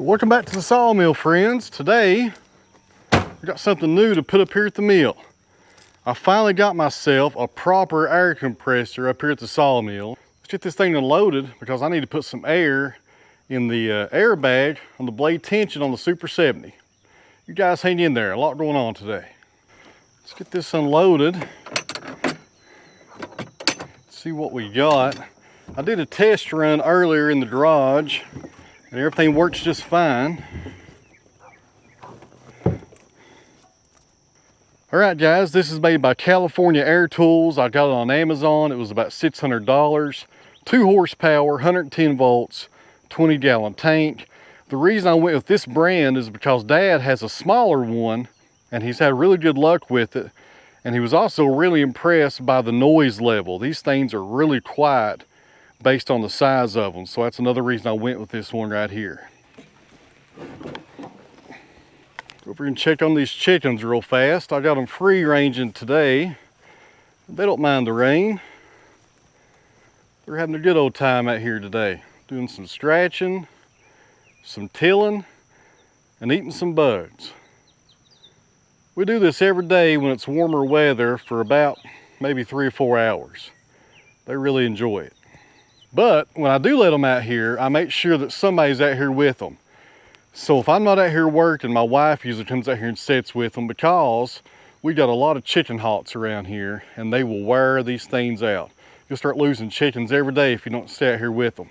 So welcome back to the Sawmill, friends. Today, we got something new to put up here at the mill. I finally got myself a proper air compressor up here at the Sawmill. Let's get this thing unloaded because I need to put some air in the air bag on the blade tension on the Super 70. You guys hang in there, a lot going on today. Let's get this unloaded. See what we got. I did a test run earlier in the garage and everything works just fine. All right, guys, this is made by California Air Tools. I got it on Amazon. It was about $600. 2 horsepower, 110 volts, 20-gallon tank. The reason I went with this brand is because Dad has a smaller one and he's had really good luck with it. And he was also really impressed by the noise level. These things are really quiet based on the size of them. So that's another reason I went with this one right here. Go over and check on these chickens real fast. I got them free ranging today. They don't mind the rain. They're having a good old time out here today. Doing some scratching, some tilling, and eating some bugs. We do this every day when it's warmer weather for about maybe 3 or 4 hours. They really enjoy it. But when I do let them out here, I make sure that somebody's out here with them. So if I'm not out here working, my wife usually comes out here and sits with them because we got a lot of chicken hawks around here and they will wear these things out. You'll start losing chickens every day if you don't stay out here with them.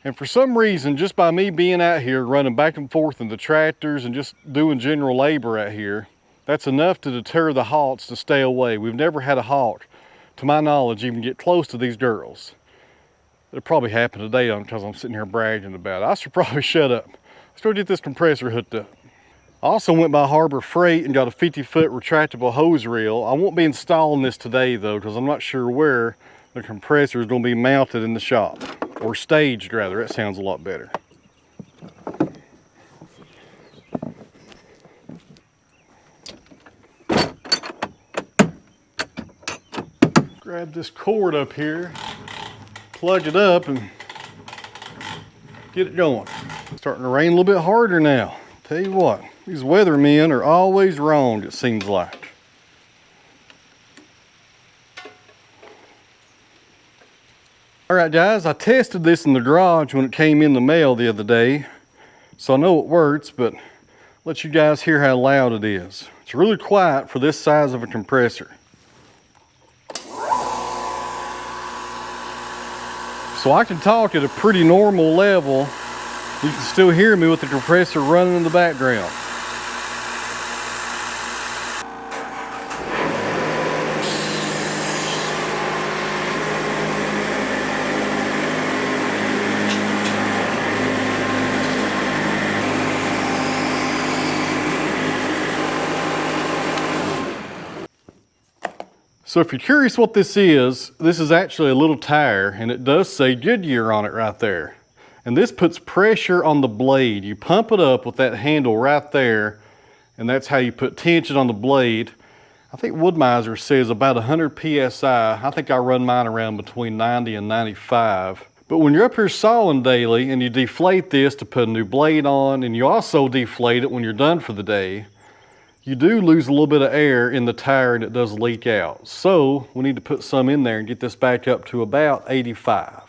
And for some reason, just by me being out here running back and forth in the tractors and just doing general labor out here, that's enough to deter the hawks to stay away. We've never had a hawk, to my knowledge, even get close to these girls. It'll probably happen today because I'm sitting here bragging about it. I should probably shut up. Let's go get this compressor hooked up. I also went by Harbor Freight and got a 50-foot retractable hose reel. I won't be installing this today though because I'm not sure where the compressor is going to be mounted in the shop. Or staged rather, that sounds a lot better. Grab this cord up here, plug it up and get it going. It's starting to rain a little bit harder now. Tell you what, these weathermen are always wrong, it seems like. All right, guys, I tested this in the garage when it came in the mail the other day, so I know it works, but let you guys hear how loud it is. It's really quiet for this size of a compressor. So I can talk at a pretty normal level. You can still hear me with the compressor running in the background. So if you're curious what this is actually a little tire and it does say Goodyear on it right there. And this puts pressure on the blade. You pump it up with that handle right there and that's how you put tension on the blade. I think Wood-Mizer says about 100 PSI. I think I run mine around between 90 and 95. But when you're up here sawing daily and you deflate this to put a new blade on and you also deflate it when you're done for the day, you do lose a little bit of air in the tire and it does leak out. So we need to put some in there and get this back up to about 85.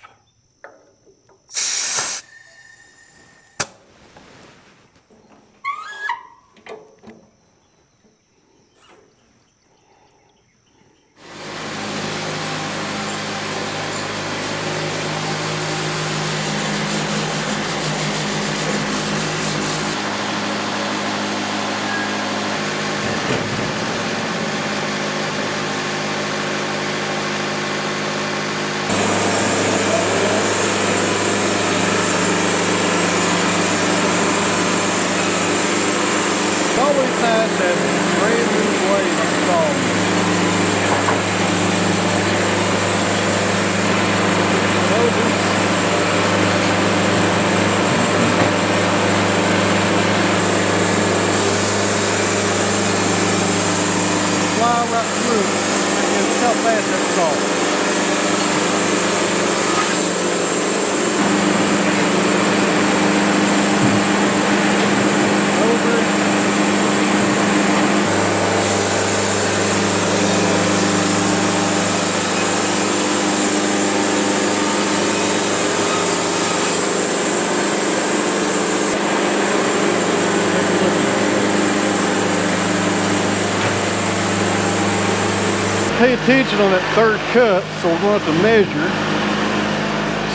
pay attention on that third cut, so we're going to have to measure,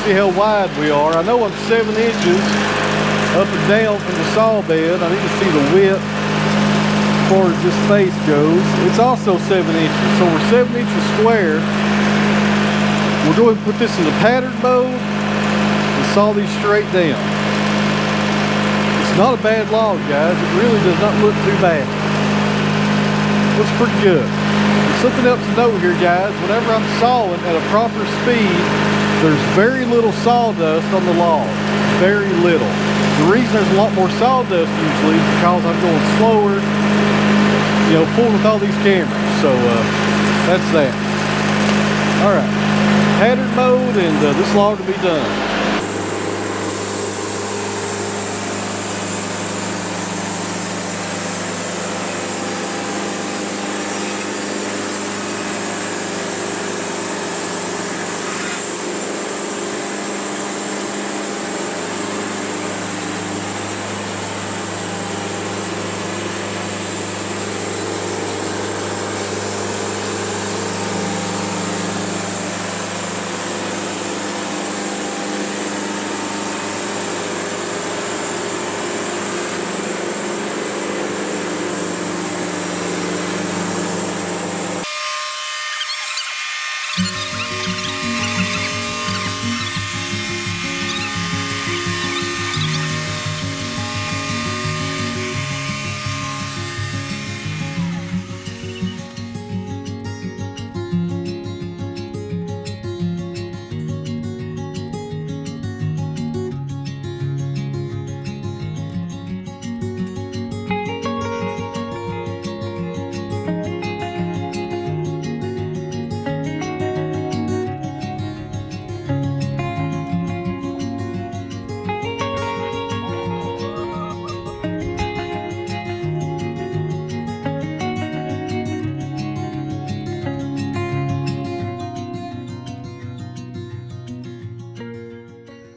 see how wide we are. I know I'm 7 inches up and down from the saw bed. I need to see the width as far as this face goes. It's also 7 inches, so we're 7 inches square. We're going to put this in the pattern mode and saw these straight down. It's not a bad log, guys. It really does not look too bad. Looks pretty good. And something else to note here, guys, whenever I'm sawing at a proper speed, there's very little sawdust on the log. Very little. The reason there's a lot more sawdust usually is because I'm going slower, you know, pulling with all these cameras. So that's that. All right, pattern mode, and this log will be done.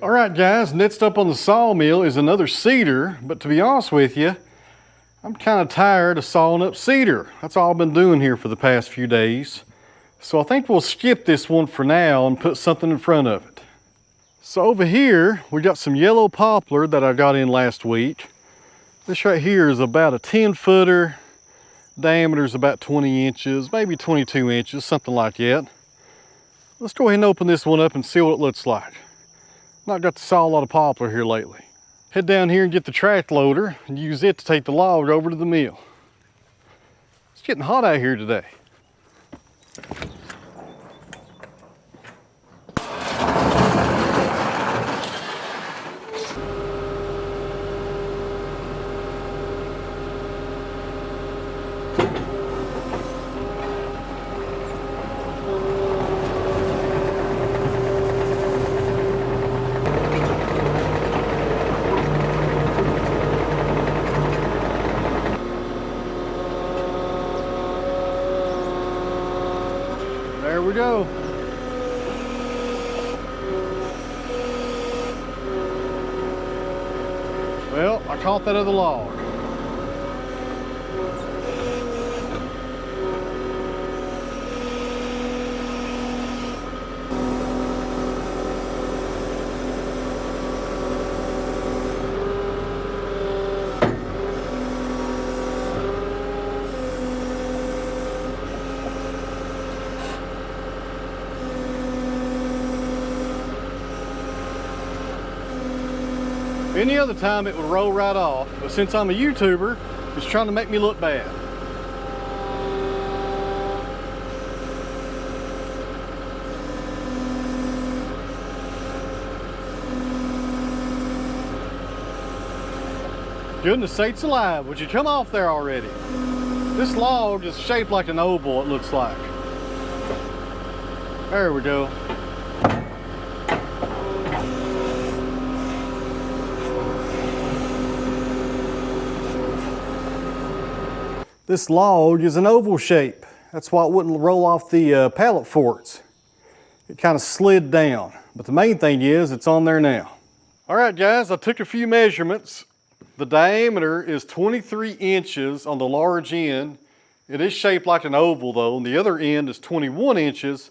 All right, guys, next up on the sawmill is another cedar, but to be honest with you, I'm kind of tired of sawing up cedar. That's all I've been doing here for the past few days. So I think we'll skip this one for now and put something in front of it. So over here, we got some yellow poplar that I got in last week. This right here is about a 10-footer. Diameter is about 20 inches, maybe 22 inches, something like that. Let's go ahead and open this one up and see what it looks like. Not got to saw a lot of poplar here lately. Head down here and get the track loader and use it to take the log over to the mill. It's getting hot out here today. There we go. Well, I caught that other log. Any other time it would roll right off, but since I'm a YouTuber, it's trying to make me look bad. Goodness sakes alive, would you come off there already? This log is shaped like an oval, it looks like. There we go. This log is an oval shape. That's why it wouldn't roll off the pallet forks. It kind of slid down. But the main thing is it's on there now. All right, guys, I took a few measurements. The diameter is 23 inches on the large end It is shaped like an oval though, and the other end is 21 inches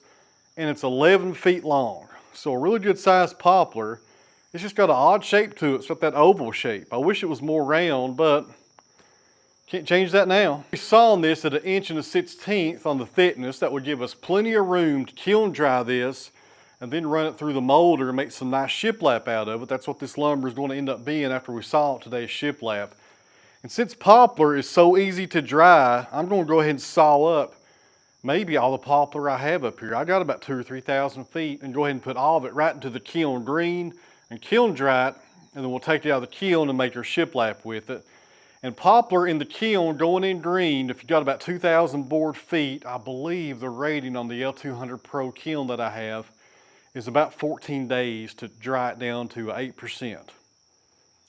and it's 11 feet long. So a really good sized poplar. It's just got an odd shape to it. It's got that oval shape. I wish it was more round, but can't change that now. We sawed this at 1 1/16 inches on the thickness. That would give us plenty of room to kiln dry this and then run it through the molder and make some nice shiplap out of it. That's what this lumber is going to end up being after we saw it today, is shiplap. And since poplar is so easy to dry, I'm going to go ahead and saw up maybe all the poplar I have up here. I got about 2,000 or 3,000 feet, and go ahead and put all of it right into the kiln green and kiln dry it, and then we'll take it out of the kiln and make our shiplap with it. And poplar in the kiln going in green, if you got about 2,000 board feet, I believe the rating on the L200 Pro kiln that I have is about 14 days to dry it down to 8%.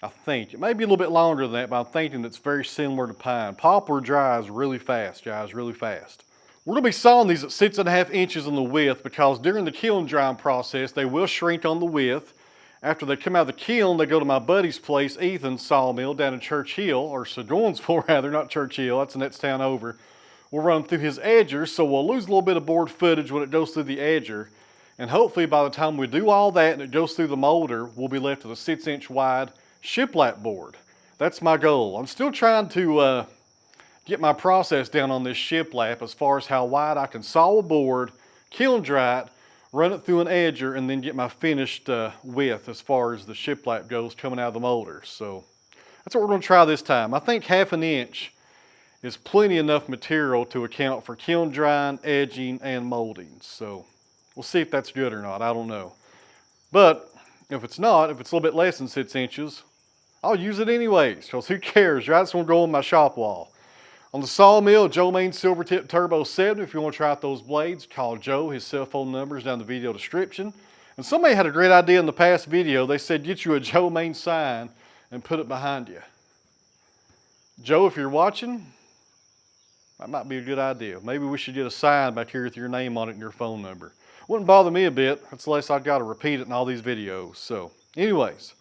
I think. It may be a little bit longer than that, but I'm thinking it's very similar to pine. Poplar dries really fast, guys, really fast. We're going to be sawing these at 6.5 inches on the width because during the kiln drying process, they will shrink on the width. After they come out of the kiln, they go to my buddy's place, Ethan's Sawmill, down in Churchill, or Seguinsville rather, not Churchill, that's the next town over. We'll run through his edger, so we'll lose a little bit of board footage when it goes through the edger. And hopefully by the time we do all that and it goes through the molder, we'll be left with a 6-inch wide shiplap board. That's my goal. I'm still trying to get my process down on this shiplap as far as how wide I can saw a board, kiln dry it, run it through an edger, and then get my finished width as far as the shiplap goes coming out of the molder. So that's what we're going to try this time. I think 1/2 inch is plenty enough material to account for kiln drying, edging, and molding. So we'll see if that's good or not. I don't know. But if it's not, if it's a little bit less than 6 inches, I'll use it anyways, because who cares, right? It's going to go on my shop wall. On the Sawmill, Joe Maine Silvertip Turbo 7. If you want to try out those blades, call Joe. His cell phone number is down in the video description. And somebody had a great idea in the past video. They said, get you a Joe Maine sign and put it behind you. Joe, if you're watching, that might be a good idea. Maybe we should get a sign back here with your name on it and your phone number. Wouldn't bother me a bit. That's less I've got to repeat it in all these videos. So, anyways.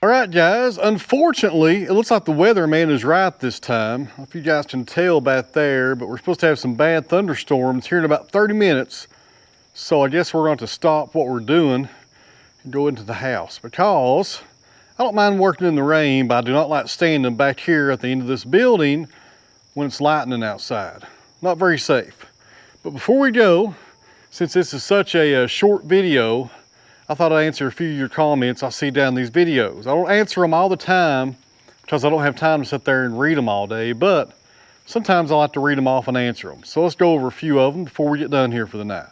All right, guys, unfortunately, it looks like the weatherman is right this time. I don't know if you guys can tell back there, but we're supposed to have some bad thunderstorms here in about 30 minutes. So I guess we're going to stop what we're doing and go into the house because I don't mind working in the rain, but I do not like standing back here at the end of this building when it's lightning outside. Not very safe. But before we go, since this is such a short video, I thought I'd answer a few of your comments I see down these videos. I don't answer them all the time because I don't have time to sit there and read them all day, but sometimes I like to read them off and answer them. So let's go over a few of them before we get done here for the night.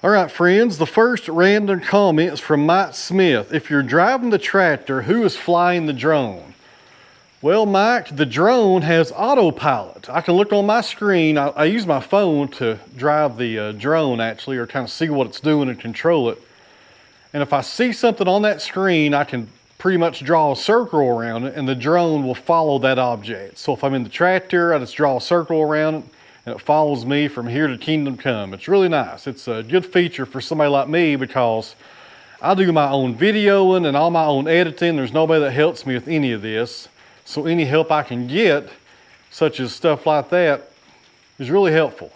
All right, friends, the first random comment is from Mike Smith. If you're driving the tractor, who is flying the drone? Well, Mike, the drone has autopilot. I can look on my screen. I use my phone to drive the drone actually, or kind of see what it's doing and control it. And if I see something on that screen, I can pretty much draw a circle around it and the drone will follow that object. So if I'm in the tractor, I just draw a circle around it and it follows me from here to Kingdom Come. It's really nice. It's a good feature for somebody like me because I do my own videoing and all my own editing. There's nobody that helps me with any of this. So any help I can get, such as stuff like that, is really helpful.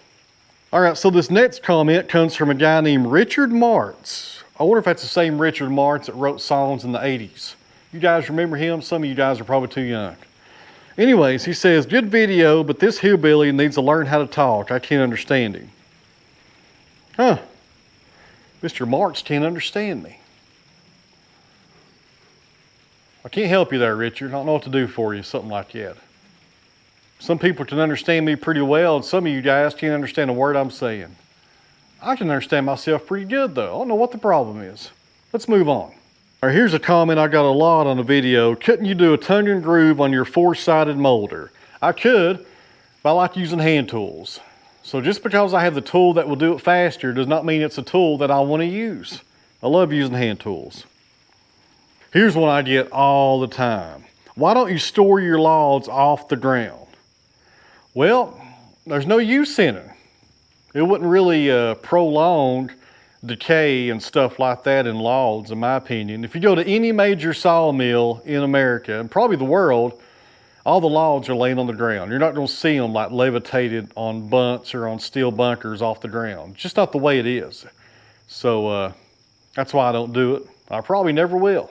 All right, so this next comment comes from a guy named Richard Martz. I wonder if that's the same Richard Martz that wrote songs in the 80s. You guys remember him? Some of you guys are probably too young. Anyways, he says, good video, but this hillbilly needs to learn how to talk. I can't understand him. Huh. Mr. Martz can't understand me. I can't help you there, Richard. I don't know what to do for you, something like that. Some people can understand me pretty well, and some of you guys can't understand a word I'm saying. I can understand myself pretty good, though. I don't know what the problem is. Let's move on. All right, here's a comment I got a lot on a video. Couldn't you do a tongue and groove on your four-sided molder? I could, but I like using hand tools. So just because I have the tool that will do it faster does not mean it's a tool that I want to use. I love using hand tools. Here's one I get all the time. Why don't you store your logs off the ground? Well, there's no use in it. It wouldn't really prolong decay and stuff like that in logs, in my opinion. If you go to any major sawmill in America, and probably the world, all the logs are laying on the ground. You're not going to see them like levitated on bunts or on steel bunkers off the ground. It's just not the way it is. So that's why I don't do it. I probably never will.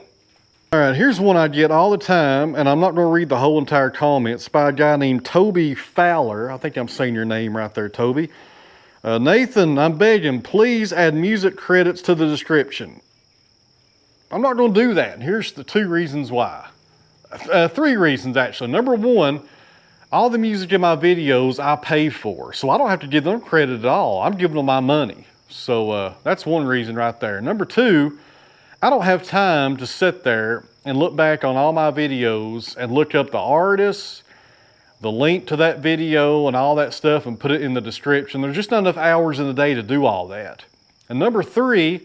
All right, here's one I get all the time, and I'm not going to read the whole entire comment. It's by a guy named Toby Fowler. I think I'm saying your name right there, Toby. Nathan, I'm begging, please add music credits to the description. I'm not going to do that. Here's the 2 reasons why. 3 reasons, actually. Number 1, all the music in my videos I pay for, so I don't have to give them credit at all. I'm giving them my money. So that's one reason right there. Number 2, I don't have time to sit there and look back on all my videos and look up the artists, the link to that video and all that stuff and put it in the description. There's just not enough hours in the day to do all that. And number 3,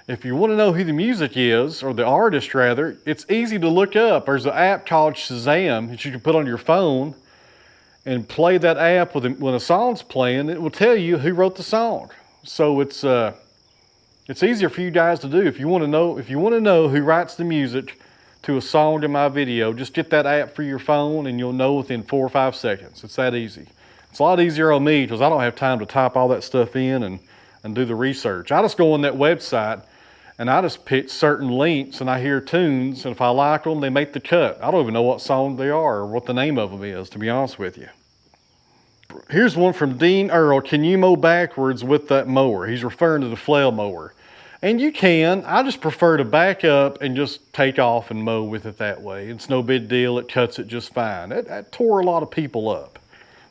if you want to know who the music is, or the artist rather, it's easy to look up. There's an app called Shazam that you can put on your phone and play that app when a song's playing. It will tell you who wrote the song. So it's easier for you guys to do. If you want to know who writes the music to a song in my video, just get that app for your phone and you'll know within 4 or 5 seconds. It's that easy. It's a lot easier on me because I don't have time to type all that stuff in and do the research. I just go on that website and I just pick certain links and I hear tunes, and if I like them, they make the cut. I don't even know what song they are or what the name of them is, to be honest with you. Here's one from Dean Earl. Can you mow backwards with that mower? He's referring to the flail mower. And you can. I just prefer to back up and just take off and mow with it that way. It's no big deal. It cuts it just fine. It tore a lot of people up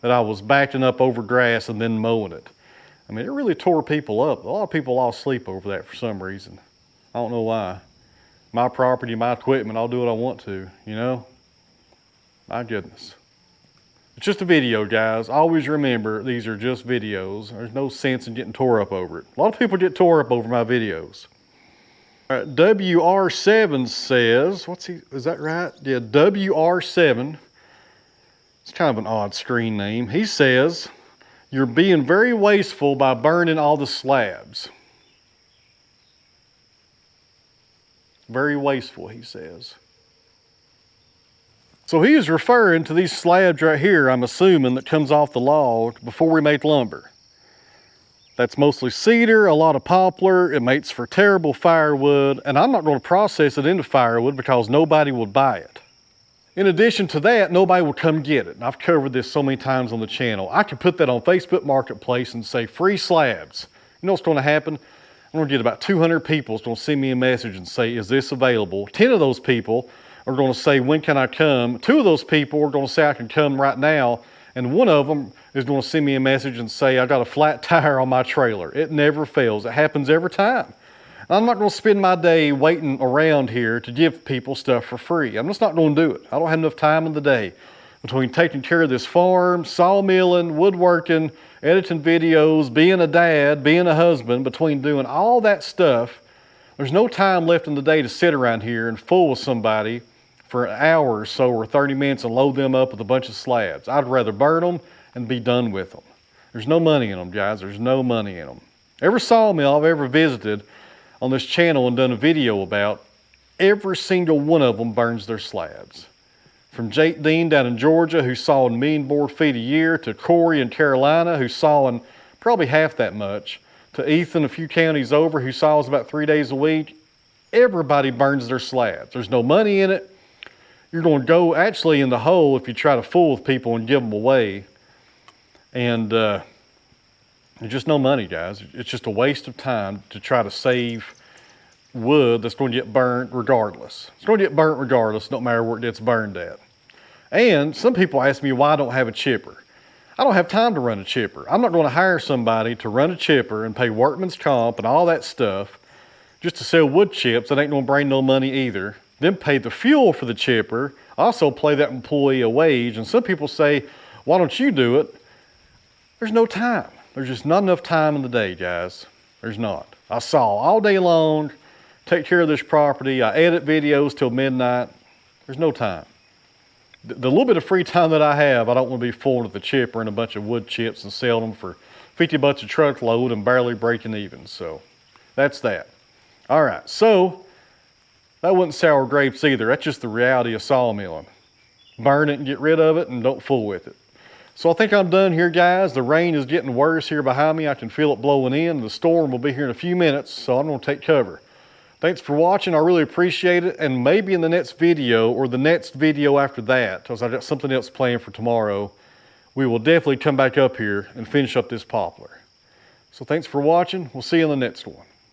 that I was backing up over grass and then mowing it. I mean, it really tore people up. A lot of people lost sleep over that for some reason. I don't know why. My property, my equipment, I'll do what I want to, you know? My goodness. It's just a video, guys. Always remember, these are just videos. There's no sense in getting tore up over it. A lot of people get tore up over my videos. All right, WR7 says, is that right? Yeah, WR7. It's kind of an odd screen name. He says, you're being very wasteful by burning all the slabs. Very wasteful, he says. So he is referring to these slabs right here, I'm assuming, that comes off the log before we make lumber. That's mostly cedar, a lot of poplar. It makes for terrible firewood, and I'm not going to process it into firewood because nobody would buy it. In addition to that, nobody will come get it. And I've covered this so many times on the channel. I could put that on Facebook Marketplace and say free slabs. You know what's going to happen? I'm going to get about 200 people that's going to send me a message and say, is this available? 10 of those people are going to say, when can I come? 2 of those people are going to say, I can come right now. And one of them is going to send me a message and say, I got a flat tire on my trailer. It never fails. It happens every time. I'm not going to spend my day waiting around here to give people stuff for free. I'm just not going to do it. I don't have enough time in the day between taking care of this farm, sawmilling, woodworking, editing videos, being a dad, being a husband, between doing all that stuff. There's no time left in the day to sit around here and fool with somebody for an hour or so or 30 minutes and load them up with a bunch of slabs. I'd rather burn them and be done with them. There's no money in them, guys. There's no money in them. Every sawmill I've ever visited on this channel and done a video about, every single one of them burns their slabs. From Jake Dean down in Georgia, who's sawing 1 million board feet a year, to Corey in Carolina, who's sawing probably half that much, to Ethan a few counties over, who saws about 3 days a week. Everybody burns their slabs. There's no money in it. You're going to go actually in the hole if you try to fool with people and give them away. And there's just no money, guys. It's just a waste of time to try to save wood that's going to get burnt regardless. It's going to get burnt regardless, no matter where it gets burned at. And some people ask me why I don't have a chipper. I don't have time to run a chipper. I'm not going to hire somebody to run a chipper and pay workman's comp and all that stuff just to sell wood chips. That ain't going to bring no money either. Then pay the fuel for the chipper, also pay that employee a wage. And some people say, why don't you do it? There's no time. There's just not enough time in the day, guys. There's not. I saw all day long, take care of this property. I edit videos till midnight. There's no time. The little bit of free time that I have, I don't want to be fooling with the chipper and a bunch of wood chips and sell them for 50 bucks a truckload and barely breaking even. So that's that. All right, so that wasn't sour grapes either. That's just the reality of sawmilling. Burn it and get rid of it and don't fool with it. So I think I'm done here, guys. The rain is getting worse here behind me. I can feel it blowing in. The storm will be here in a few minutes, so I'm going to take cover. Thanks for watching. I really appreciate it. And maybe in the next video or the next video after that, because I've got something else planned for tomorrow, we will definitely come back up here and finish up this poplar. So thanks for watching. We'll see you in the next one.